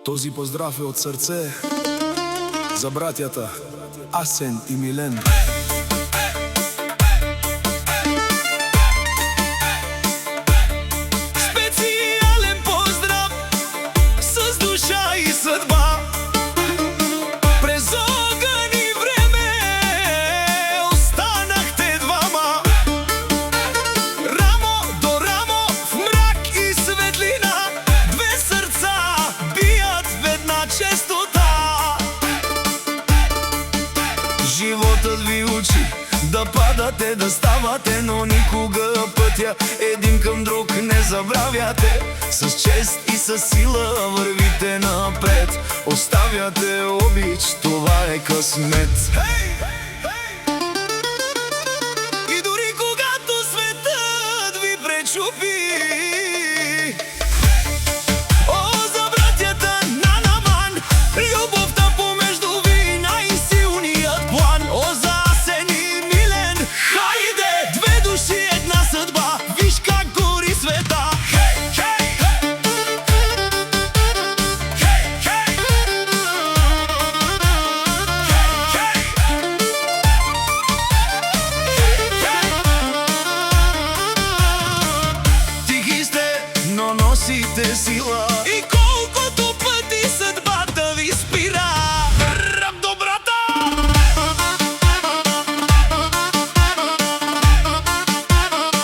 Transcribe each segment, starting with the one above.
Този поздрав е од срце за браќата Асен и Милен. Специјален поздрав с душа и съдба. През огън и време останахте двама. Рамо до рамо в мрак и светлина, две сърца бият в една честота. Животът ви учи да падате, да ставате, но никога пътя един към друг не забравяте. С чест и с сила вървите напред, оставяте обич, това е късмет. И дори когато светът ви пречупи, носите сила. И колкото пъти съдбата ви спира, ръб добрата.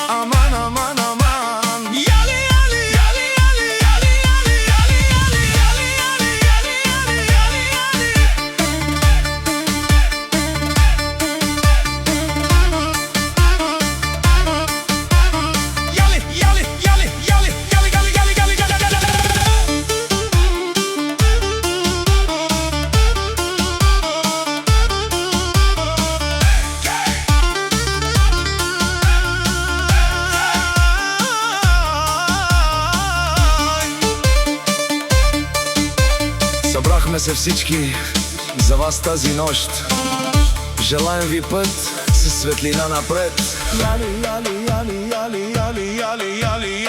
Аман, аман, аман. Яли, яли, яли, яли, яли, яли, яли, яли, яли, яли, яли, яли, събрахме се всички за вас тази нощ. Желаем ви път със светлина напред. Яли, яли, яли, яли, яли, яли, яли.